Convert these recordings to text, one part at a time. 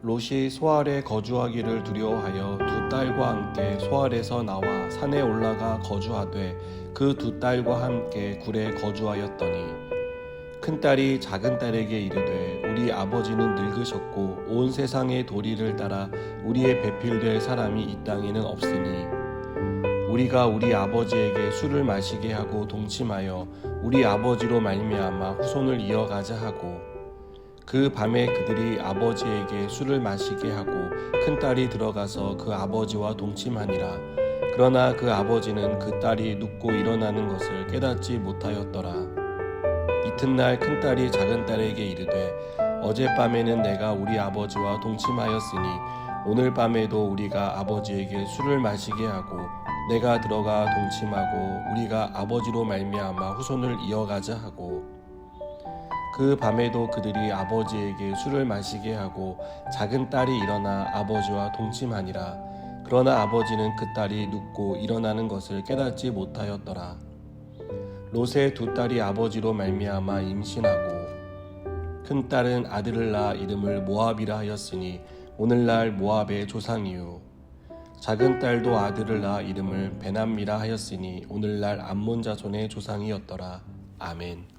롯이 소알에 거주하기를 두려워하여 두 딸과 함께 소알에서 나와 산에 올라가 거주하되 그 두 딸과 함께 굴에 거주하였더니 큰 딸이 작은 딸에게 이르되 우리 아버지는 늙으셨고 온 세상의 도리를 따라 우리의 배필될 사람이 이 땅에는 없으니 우리가 우리 아버지에게 술을 마시게 하고 동침하여 우리 아버지로 말미암아 후손을 이어가자 하고 그 밤에 그들이 아버지에게 술을 마시게 하고 큰딸이 들어가서 그 아버지와 동침하니라. 그러나 그 아버지는 그 딸이 눕고 일어나는 것을 깨닫지 못하였더라. 이튿날 큰딸이 작은딸에게 이르되 어젯밤에는 내가 우리 아버지와 동침하였으니 오늘 밤에도 우리가 아버지에게 술을 마시게 하고 내가 들어가 동침하고 우리가 아버지로 말미암아 후손을 이어가자 하고 그 밤에도 그들이 아버지에게 술을 마시게 하고 작은 딸이 일어나 아버지와 동침하니라. 그러나 아버지는 그 딸이 눕고 일어나는 것을 깨닫지 못하였더라. 롯의 두 딸이 아버지로 말미암아 임신하고 큰 딸은 아들을 낳아 이름을 모압이라 하였으니 오늘날 모압의 조상이요 작은 딸도 아들을 낳아 이름을 베남미라 하였으니 오늘날 암몬 자손의 조상이었더라. 아멘.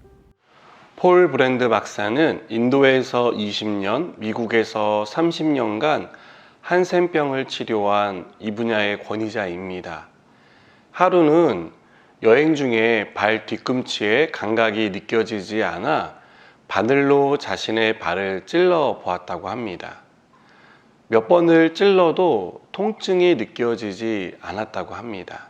폴 브랜드 박사는 인도에서 20년, 미국에서 30년간 한센병을 치료한 이 분야의 권위자입니다. 하루는 여행 중에 발 뒤꿈치에 감각이 느껴지지 않아 바늘로 자신의 발을 찔러 보았다고 합니다. 몇 번을 찔러도 통증이 느껴지지 않았다고 합니다.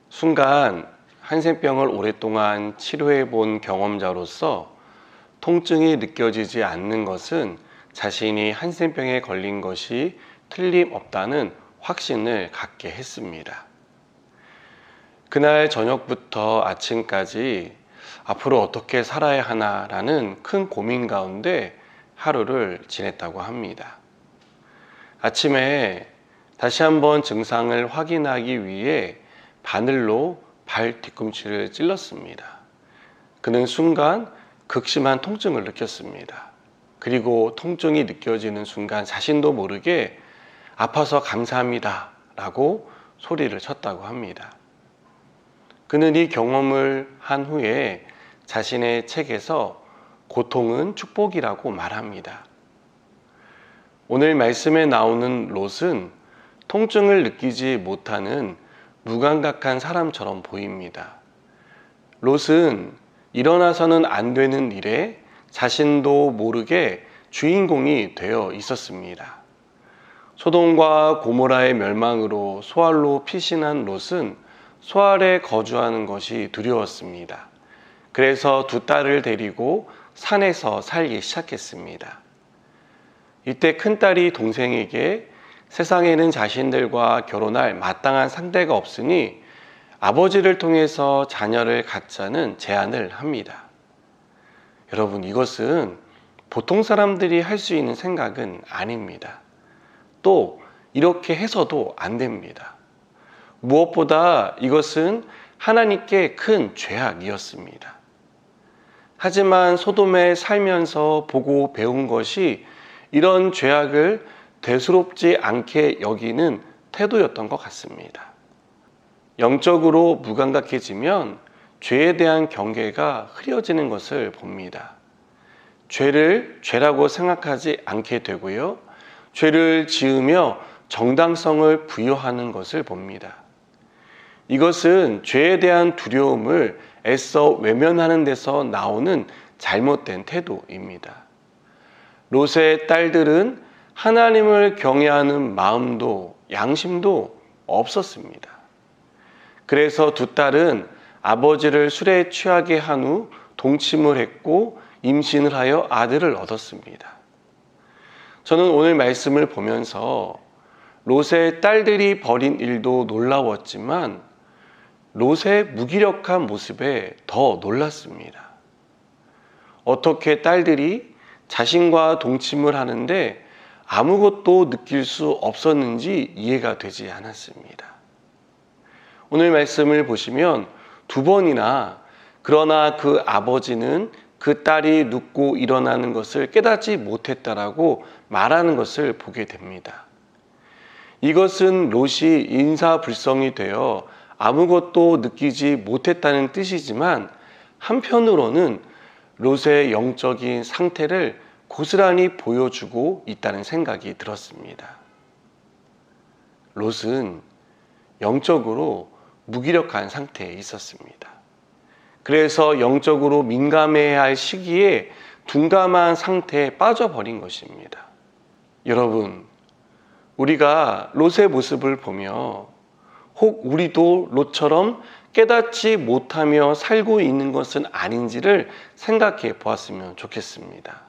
순간 한센병을 오랫동안 치료해 본 경험자로서 통증이 느껴지지 않는 것은 자신이 한센병에 걸린 것이 틀림없다는 확신을 갖게 했습니다. 그날 저녁부터 아침까지 앞으로 어떻게 살아야 하나라는 큰 고민 가운데 하루를 지냈다고 합니다. 아침에 다시 한번 증상을 확인하기 위해 바늘로 발 뒤꿈치를 찔렀습니다. 그는 순간 극심한 통증을 느꼈습니다. 그리고 통증이 느껴지는 순간 자신도 모르게 아파서 감사합니다 라고 소리를 쳤다고 합니다. 그는 이 경험을 한 후에 자신의 책에서 고통은 축복이라고 말합니다. 오늘 말씀에 나오는 롯은 통증을 느끼지 못하는 무감각한 사람처럼 보입니다. 롯은 일어나서는 안 되는 일에 자신도 모르게 주인공이 되어 있었습니다. 소돔과 고모라의 멸망으로 소알로 피신한 롯은 소알에 거주하는 것이 두려웠습니다. 그래서 두 딸을 데리고 산에서 살기 시작했습니다. 이때 큰딸이 동생에게 세상에는 자신들과 결혼할 마땅한 상대가 없으니 아버지를 통해서 자녀를 갖자는 제안을 합니다. 여러분, 이것은 보통 사람들이 할 수 있는 생각은 아닙니다. 또 이렇게 해서도 안 됩니다. 무엇보다 이것은 하나님께 큰 죄악이었습니다. 하지만 소돔에 살면서 보고 배운 것이 이런 죄악을 대수롭지 않게 여기는 태도였던 것 같습니다. 영적으로 무감각해지면 죄에 대한 경계가 흐려지는 것을 봅니다. 죄를 죄라고 생각하지 않게 되고요. 죄를 지으며 정당성을 부여하는 것을 봅니다. 이것은 죄에 대한 두려움을 애써 외면하는 데서 나오는 잘못된 태도입니다. 롯의 딸들은 하나님을 경외하는 마음도 양심도 없었습니다. 그래서 두 딸은 아버지를 술에 취하게 한 후 동침을 했고 임신을 하여 아들을 얻었습니다. 저는 오늘 말씀을 보면서 롯의 딸들이 벌인 일도 놀라웠지만 롯의 무기력한 모습에 더 놀랐습니다. 어떻게 딸들이 자신과 동침을 하는데 아무것도 느낄 수 없었는지 이해가 되지 않았습니다. 오늘 말씀을 보시면 두 번이나 그러나 그 아버지는 그 딸이 눕고 일어나는 것을 깨닫지 못했다라고 말하는 것을 보게 됩니다. 이것은 롯이 인사불성이 되어 아무것도 느끼지 못했다는 뜻이지만 한편으로는 롯의 영적인 상태를 고스란히 보여주고 있다는 생각이 들었습니다. 롯은 영적으로 무기력한 상태에 있었습니다. 그래서 영적으로 민감해야 할 시기에 둔감한 상태에 빠져버린 것입니다. 여러분, 우리가 롯의 모습을 보며 혹 우리도 롯처럼 깨닫지 못하며 살고 있는 것은 아닌지를 생각해 보았으면 좋겠습니다.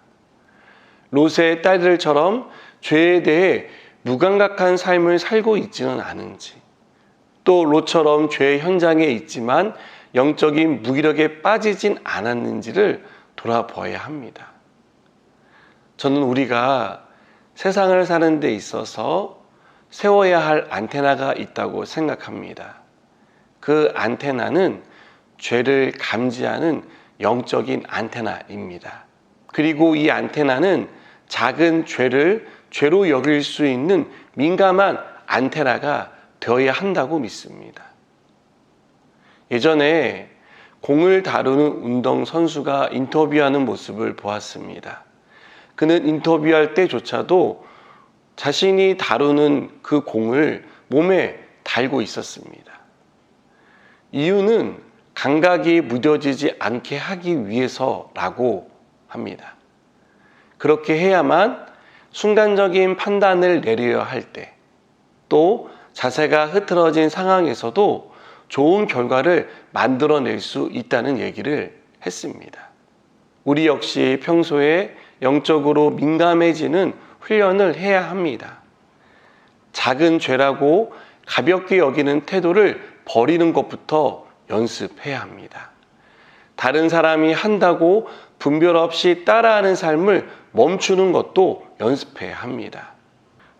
롯의 딸들처럼 죄에 대해 무감각한 삶을 살고 있지는 않은지, 또 롯처럼 죄의 현장에 있지만 영적인 무기력에 빠지진 않았는지를 돌아봐야 합니다. 저는 우리가 세상을 사는 데 있어서 세워야 할 안테나가 있다고 생각합니다. 그 안테나는 죄를 감지하는 영적인 안테나입니다. 그리고 이 안테나는 작은 죄를 죄로 여길 수 있는 민감한 안테나가 되어야 한다고 믿습니다. 예전에 공을 다루는 운동선수가 인터뷰하는 모습을 보았습니다. 그는 인터뷰할 때조차도 자신이 다루는 그 공을 몸에 달고 있었습니다. 이유는 감각이 무뎌지지 않게 하기 위해서라고 합니다. 그렇게 해야만 순간적인 판단을 내려야 할 때, 또 자세가 흐트러진 상황에서도 좋은 결과를 만들어낼 수 있다는 얘기를 했습니다. 우리 역시 평소에 영적으로 민감해지는 훈련을 해야 합니다. 작은 죄라고 가볍게 여기는 태도를 버리는 것부터 연습해야 합니다. 다른 사람이 한다고 분별 없이 따라하는 삶을 멈추는 것도 연습해야 합니다.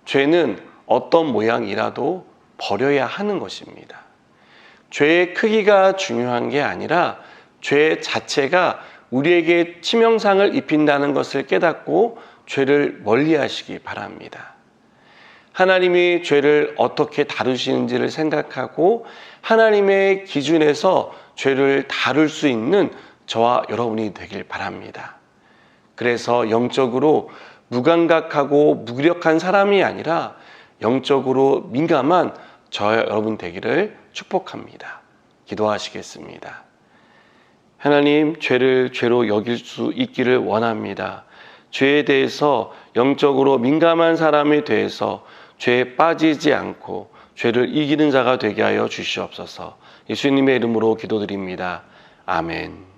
죄는 어떤 모양이라도 버려야 하는 것입니다. 죄의 크기가 중요한 게 아니라 죄 자체가 우리에게 치명상을 입힌다는 것을 깨닫고 죄를 멀리하시기 바랍니다. 하나님이 죄를 어떻게 다루시는지를 생각하고 하나님의 기준에서 죄를 다룰 수 있는 저와 여러분이 되길 바랍니다. 그래서 영적으로 무감각하고 무기력한 사람이 아니라 영적으로 민감한 저와 여러분 되기를 축복합니다. 기도하시겠습니다. 하나님, 죄를 죄로 여길 수 있기를 원합니다. 죄에 대해서 영적으로 민감한 사람에 대해서 죄에 빠지지 않고 죄를 이기는 자가 되게 하여 주시옵소서. 예수님의 이름으로 기도드립니다. 아멘.